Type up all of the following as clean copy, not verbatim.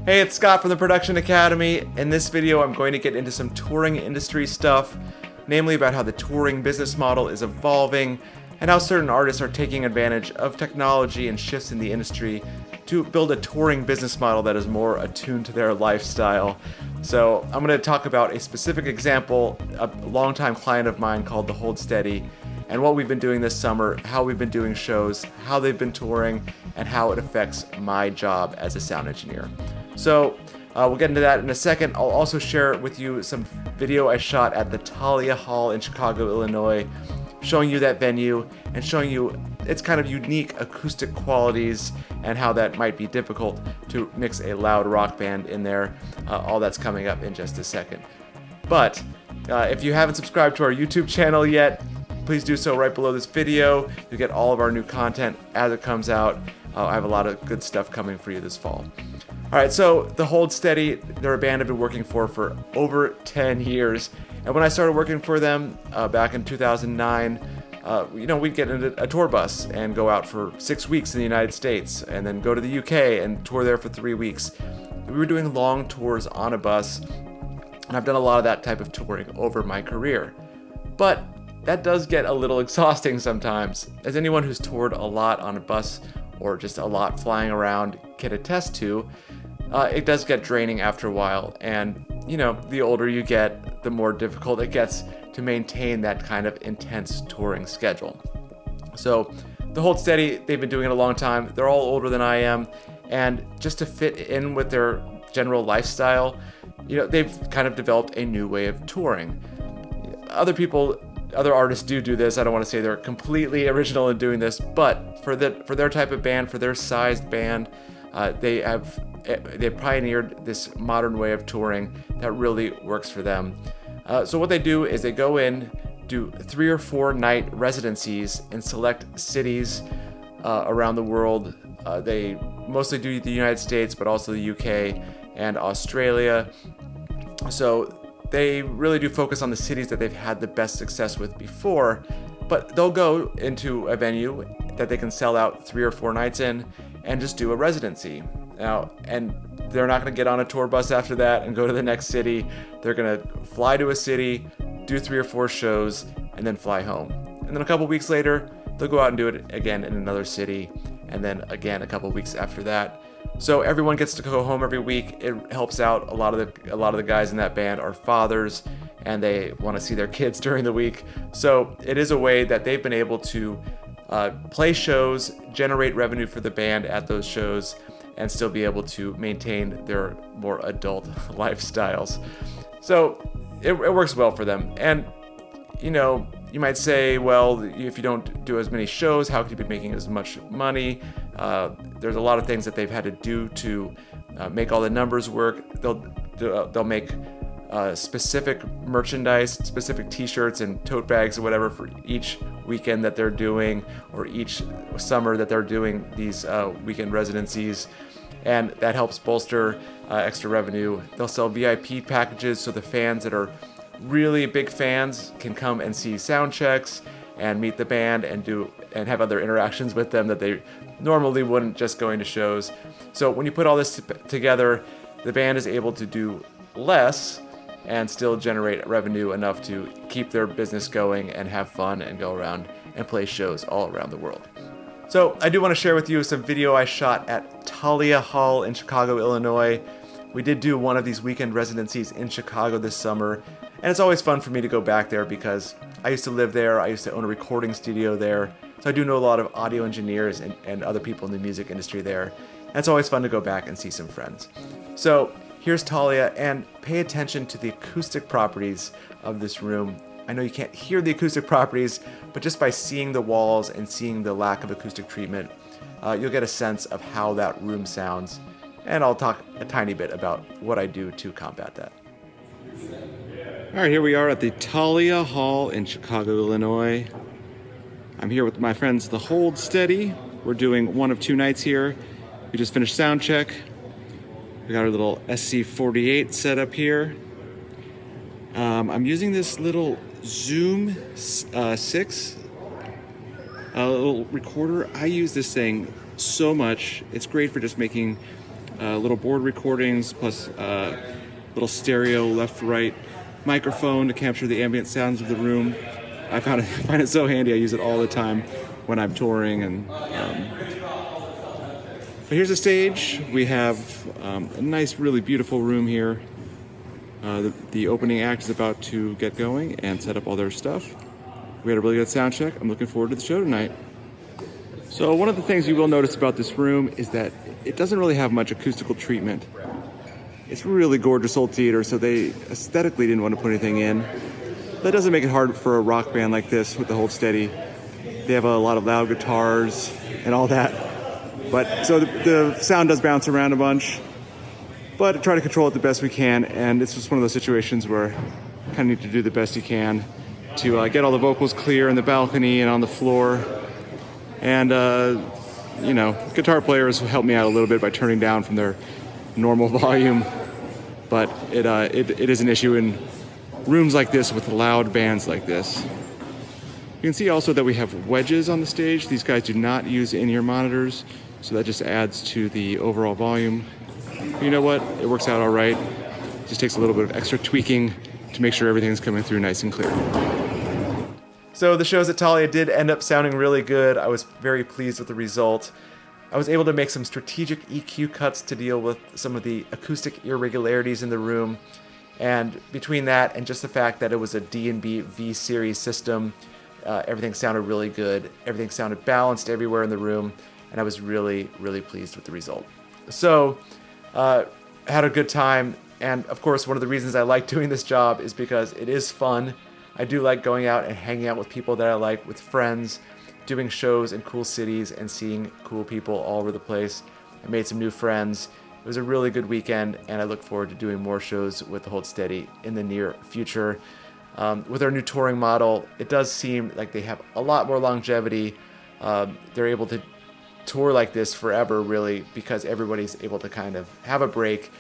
Hey, it's Scott from the Production Academy. In this video, I'm going to get into some touring industry stuff, namely about how the touring business model is evolving and how certain artists are taking advantage of technology and shifts in the industry to build a touring business model that is more attuned to their lifestyle. So I'm going to talk about a specific example, a longtime client of mine called The Hold Steady, and what we've been doing this summer, how we've been doing shows, how they've been touring, and how it affects my job as a sound engineer. So we'll get into that in a second. I'll also share with you some video I shot at the Thalia Hall in Chicago, Illinois, showing you that venue and showing you its kind of unique acoustic qualities and how that might be difficult to mix a loud rock band in there. All that's coming up in just a second. But if you haven't subscribed to our YouTube channel yet, please do so right below this video. You'll get all of our new content as it comes out. I have a lot of good stuff coming for you this fall. All right, so The Hold Steady, they're a band I've been working for over 10 years. And when I started working for them back in 2009, we'd get into a tour bus and go out for 6 weeks in the United States and then go to the UK and tour there for 3 weeks. We were doing long tours on a bus, and I've done a lot of that type of touring over my career. But that does get a little exhausting sometimes. As anyone who's toured a lot on a bus or just a lot flying around can attest to, it does get draining after a while. And, the older you get, the more difficult it gets to maintain that kind of intense touring schedule. So The Hold Steady, they've been doing it a long time. They're all older than I am. And just to fit in with their general lifestyle, they've kind of developed a new way of touring. Other artists do this. I don't want to say they're completely original in doing this, but for their type of band, for their sized band, they pioneered this modern way of touring that really works for them. So what they do is they go in, do 3 or 4 night residencies in select cities around the world. They mostly do the United States, but also the UK and Australia. So they really do focus on the cities that they've had the best success with before, but they'll go into a venue that they can sell out 3 or 4 nights in and just do a residency. Now, and they're not going to get on a tour bus after that and go to the next city. They're going to fly to a city, do 3 or 4 shows, and then fly home. And then a couple weeks later, they'll go out and do it again in another city, and then again a couple weeks after that. So everyone gets to go home every week. It helps out. A lot of the guys in that band are fathers, and they want to see their kids during the week. So it is a way that they've been able to play shows, generate revenue for the band at those shows, and still be able to maintain their more adult lifestyles. So it works well for them. And you might say, well, if you don't do as many shows, how could you be making as much money? There's a lot of things that they've had to do to make all the numbers work. They'll make specific merchandise, specific t-shirts and tote bags or whatever for each weekend that they're doing, or each summer that they're doing these weekend residencies. And that helps bolster extra revenue. They'll sell VIP packages so the fans that are really big fans can come and see sound checks and meet the band and have other interactions with them that they normally wouldn't just going to shows. So when you put all this together, the band is able to do less and still generate revenue enough to keep their business going and have fun and go around and play shows all around the world. So I do want to share with you some video I shot at Thalia Hall in Chicago, Illinois. We did do one of these weekend residencies in Chicago this summer, and it's always fun for me to go back there because I used to live there. I used to own a recording studio there, so I do know a lot of audio engineers and other people in the music industry there. And it's always fun to go back and see some friends. So here's Thalia, and pay attention to the acoustic properties of this room. I know you can't hear the acoustic properties, but just by seeing the walls and seeing the lack of acoustic treatment, you'll get a sense of how that room sounds. And I'll talk a tiny bit about what I do to combat that. All right, here we are at the Thalia Hall in Chicago, Illinois. I'm here with my friends, The Hold Steady. We're doing 1 of 2 nights here. We just finished sound check. We got our little SC48 set up here. I'm using this little Zoom 6 little recorder. I use this thing so much. It's great for just making little board recordings, plus little stereo left-right microphone to capture the ambient sounds of the room. I find it so handy. I use it all the time when I'm touring. And but here's the stage. We have a nice, really beautiful room here. The opening act is about to get going and set up all their stuff. We had a really good sound check. I'm looking forward to the show tonight. So one of the things you will notice about this room is that it doesn't really have much acoustical treatment. It's a really gorgeous old theater, so they aesthetically didn't want to put anything in. That doesn't make it hard for a rock band like this with the Hold Steady. They have a lot of loud guitars and all that. But so the sound does bounce around a bunch, but try to control it the best we can. And it's just one of those situations where you kind of need to do the best you can to get all the vocals clear in the balcony and on the floor. And, guitar players help me out a little bit by turning down from their normal volume. But it is an issue in rooms like this with loud bands like this. You can see also that we have wedges on the stage. These guys do not use in-ear monitors, so that just adds to the overall volume. But you know what? It works out all right. It just takes a little bit of extra tweaking to make sure everything's coming through nice and clear. So the shows at Thalia did end up sounding really good. I was very pleased with the result. I was able to make some strategic EQ cuts to deal with some of the acoustic irregularities in the room. And between that and just the fact that it was a D&B V-Series system, everything sounded really good. Everything sounded balanced everywhere in the room, and I was really, really pleased with the result. So, had a good time, and of course, one of the reasons I like doing this job is because it is fun. I do like going out and hanging out with people that I like, with friends, doing shows in cool cities and seeing cool people all over the place. I made some new friends. It was a really good weekend, and I look forward to doing more shows with the Hold Steady in the near future. With our new touring model, it does seem like they have a lot more longevity. They're able to tour like this forever, really, because everybody's able to kind of have a break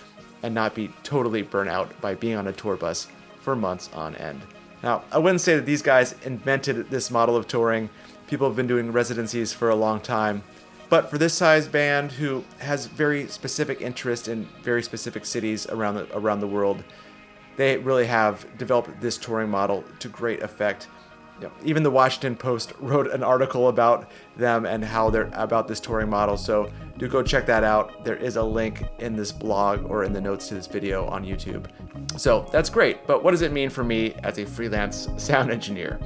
and not be totally burnt out by being on a tour bus for months on end. Now, I wouldn't say that these guys invented this model of touring. People have been doing residencies for a long time. But for this size band who has very specific interest in very specific cities around the world, they really have developed this touring model to great effect. Even the Washington Post wrote an article about them and how they're about this touring model. So do go check that out. There is a link in this blog or in the notes to this video on YouTube. So that's great. But what does it mean for me as a freelance sound engineer?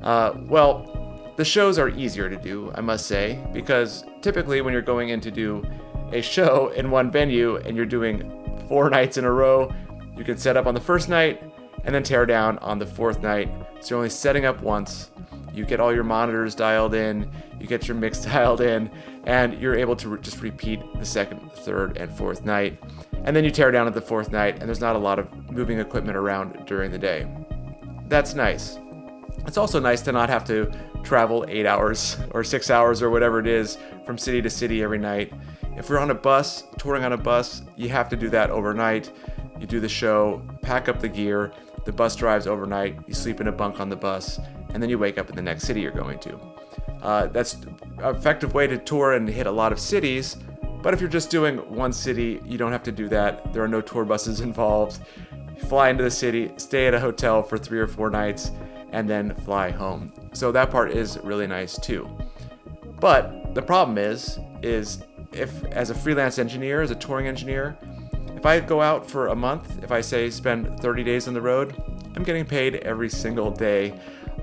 Well, the shows are easier to do, I must say, because typically when you're going in to do a show in one venue and you're doing 4 nights in a row, you can set up on the first night and then tear down on the 4th night. So you're only setting up once. You get all your monitors dialed in, you get your mix dialed in, and you're able to just repeat the 2nd, 3rd, and 4th night. And then you tear down at the 4th night, and there's not a lot of moving equipment around during the day. That's nice. It's also nice to not have to travel 8 hours or 6 hours or whatever it is from city to city every night. If you're on a bus, touring on a bus, you have to do that overnight. You do the show, pack up the gear, the bus drives overnight, you sleep in a bunk on the bus, and then you wake up in the next city you're going to. That's an effective way to tour and hit a lot of cities, but if you're just doing one city, you don't have to do that. There are no tour buses involved. You fly into the city, stay at a hotel for 3 or 4 nights, and then fly home. So that part is really nice too. But the problem is if as a freelance engineer, as a touring engineer, if I go out for a month, if I say spend 30 days on the road, I'm getting paid every single day.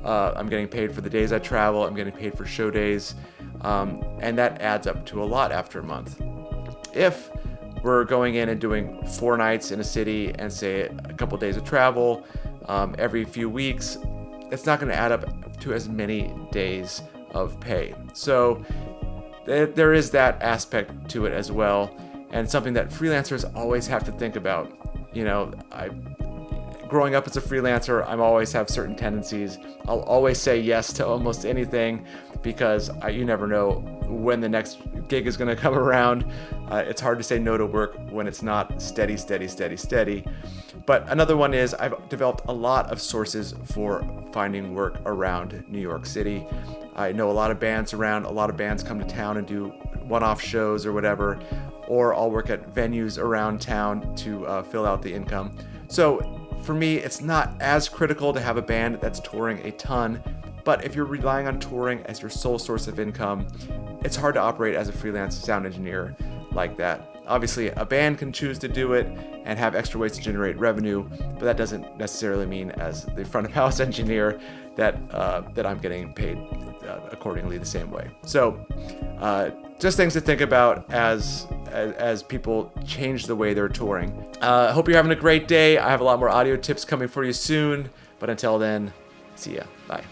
I'm getting paid for the days I travel, I'm getting paid for show days, and that adds up to a lot after a month. If we're going in and doing 4 nights in a city and say a couple days of travel every few weeks, it's not going to add up to as many days of pay. So there is that aspect to it as well, and something that freelancers always have to think about. Growing up as a freelancer, I always have certain tendencies. I'll always say yes to almost anything because you never know when the next gig is going to come around. It's hard to say no to work when it's not steady. But another one is I've developed a lot of sources for finding work around New York City. I know a lot of bands around. A lot of bands come to town and do one-off shows or whatever. or I'll work at venues around town to fill out the income. So for me, it's not as critical to have a band that's touring a ton, but if you're relying on touring as your sole source of income, it's hard to operate as a freelance sound engineer like that. Obviously, a band can choose to do it and have extra ways to generate revenue, but that doesn't necessarily mean as the front of house engineer that I'm getting paid accordingly the same way. So just things to think about as people change the way they're touring. I hope you're having a great day. I have a lot more audio tips coming for you soon, but until then, see ya. Bye.